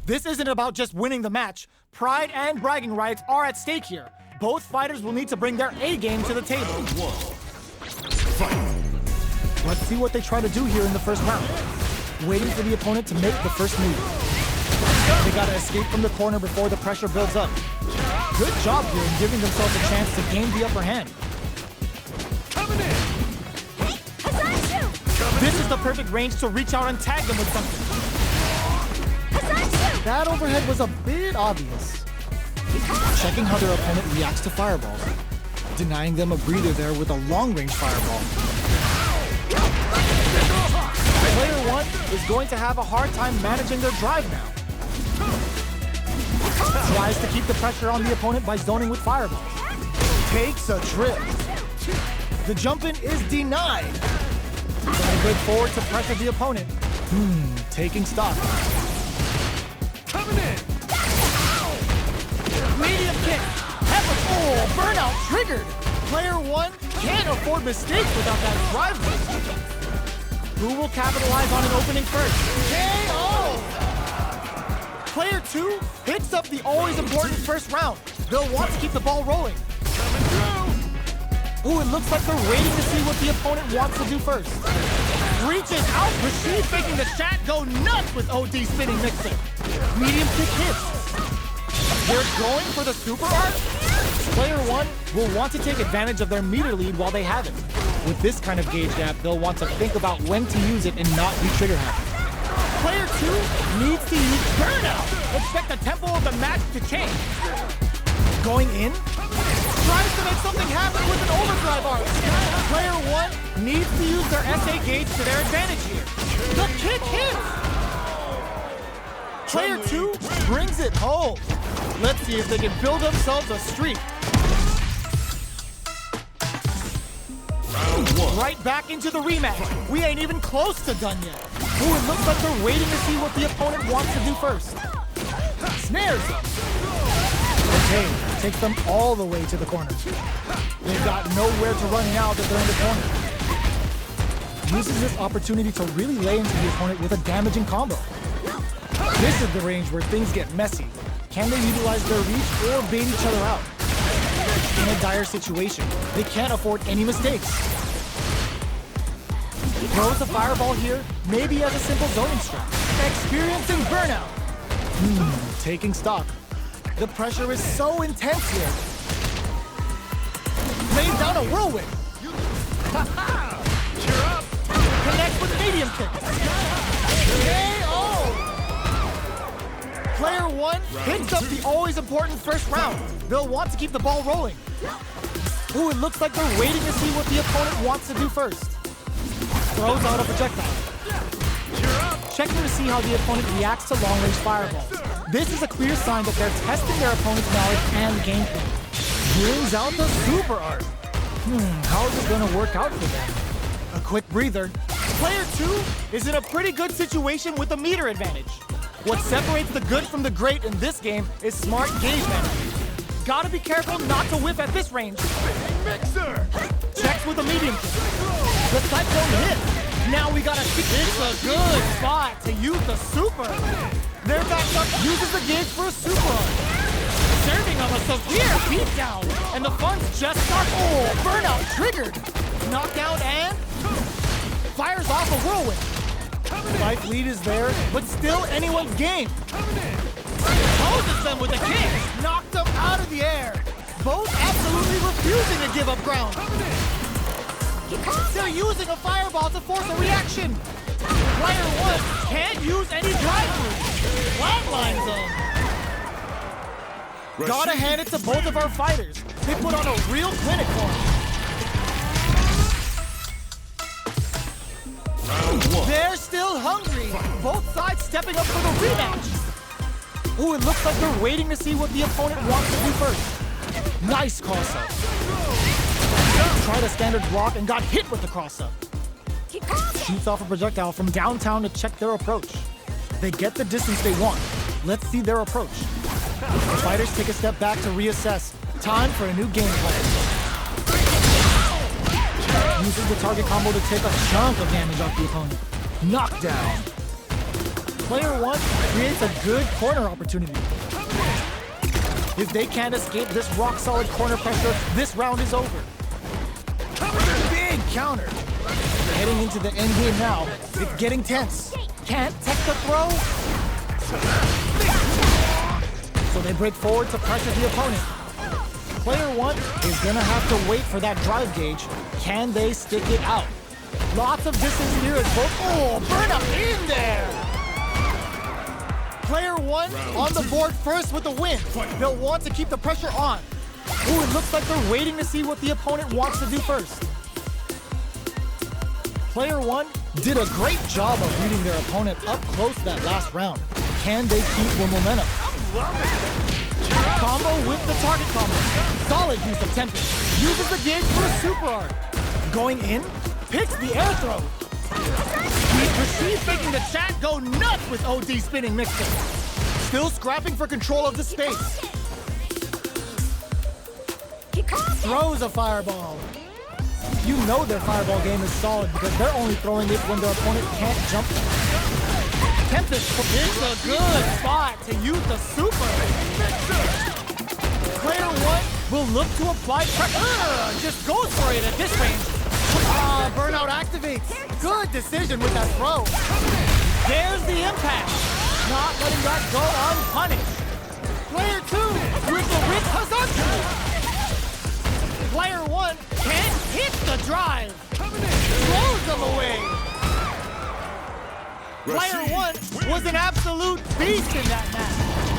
This isn't about just winning the match. Pride and bragging rights are at stake here. Both fighters will need to bring their A game to the table. Let's see what they try to do here in the first round. Waiting for the opponent to make the first move. They gotta escape from the corner before the pressure builds up. Good job here in giving themselves a chance to gain the upper hand. Coming in. This is the perfect range to reach out and tag them with something. That overhead was a bit obvious. Checking how their opponent reacts to fireballs. Denying them a breather there with a long-range fireball. Player 1 is going to have a hard time managing their drive now. Tries to keep the pressure on the opponent by zoning with fireballs. Takes a trip. The jump-in is denied. Going good forward to pressure the opponent. Taking stock. Coming in. Medium kick. Burnout triggered. Player 1 can't afford mistakes without that drive boost. Who will capitalize on an opening first? KO! Player 2 picks up the always important first round. They'll want to keep the ball rolling. Coming through. Ooh, it looks like they're waiting to see what the opponent wants to do first. Reaches out. RASHID making the chat go nuts with OD spinning mixer. Medium kick hits. They're going for the super art. Player 1 will want to take advantage of their meter lead while they have it. With this kind of gauge gap, they'll want to think about when to use it and not be trigger happy. Player 2 needs to use burnout. Expect the tempo of the match to change. Going in, tries to make something happen with an overdrive arc. Player 1 needs to use their SA gauge to their advantage here. The kick hits. Player 2 brings it home. Let's see if they can build themselves a streak. Right back into the rematch. We ain't even close to done yet. Ooh, it looks like they're waiting to see what the opponent wants to do first. Snares them. Okay, takes them all the way to the corner. They've got nowhere to run now that they're in the corner. Uses this opportunity to really lay into the opponent with a damaging combo. This is the range where things get messy. Can they utilize their reach or bait each other out? In a dire situation, they can't afford any mistakes. Throws a fireball here, maybe as a simple zoning strat. Experiencing burnout. Taking stock. The pressure is so intense here. Lays down a whirlwind. Cheer up. Connects with medium kick. KO! Player 1 picks up the always important first round. They'll want to keep the ball rolling. Ooh, it looks like they're waiting to see what the opponent wants to do first. Throws out a projectile. Checking to see how the opponent reacts to long-range fireballs. This is a clear sign that they're testing their opponent's knowledge and gameplay. Brings out the super art. How is it going to work out for them? A quick breather. Player 2 is in a pretty good situation with a meter advantage. What separates the good from the great in this game is smart gauge management. Gotta be careful not to whiff at this range. Mixer. Checks with a medium kick. The cyclone hit. Now we gotta see. It's a good spot to use the super. Their backup uses the gauge for a super. Serving them a severe beatdown. And the fun's just start. Oh, burnout triggered. Knockdown and fires off a whirlwind. Life lead is there, but still anyone's game. Poses them with a kick. Knocked them out of the air. Both absolutely refusing to give up ground. They're using a fireball to force a reaction. Player 1 can't use any drive-through. Flatlines them. Gotta hand it to both of our fighters. They put on a real clinic for them. They're still hungry. Both sides stepping up for the rematch. Ooh, it looks like they're waiting to see what the opponent wants to do first. Nice cross-up. Tried a standard block and got hit with the cross-up. Shoots off a projectile from downtown to check their approach. They get the distance they want. Let's see their approach. The fighters take a step back to reassess. Time for a new game plan. Uses the target combo to take a chunk of damage off the opponent. Knockdown. Player one creates a good corner opportunity. If they can't escape this rock-solid corner pressure, this round is over. Big counter. Heading into the end game now. It's getting tense. Can't tech the throw. So they break forward to pressure the opponent. Player one is gonna have to wait for that drive gauge. Can they stick it out? Lots of distance here as both. Oh, burn up in there! Player one on the board first with the win. They'll want to keep the pressure on. Ooh, it looks like they're waiting to see what the opponent wants to do first. Player one did a great job of reading their opponent up close that last round. Can they keep the momentum? Combo with the target combo. Solid use of Tempest. Uses the gauge for a super art. Going in, picks the air throw. RASHID making the chat go nuts with OD spinning mixer. Still scrapping for control of the space. Throws a fireball. You know their fireball game is solid because they're only throwing it when their opponent can't jump them. Tempest picks a good spot to use the super. Player one will look to apply pressure. Just goes for it at this range. Burnout activates. Good decision with that throw. There's the impact. Not letting that go unpunished. Player two with the Rick Hazard. Player one can't hit the drive. Throws them away. Player one was an absolute beast in that match.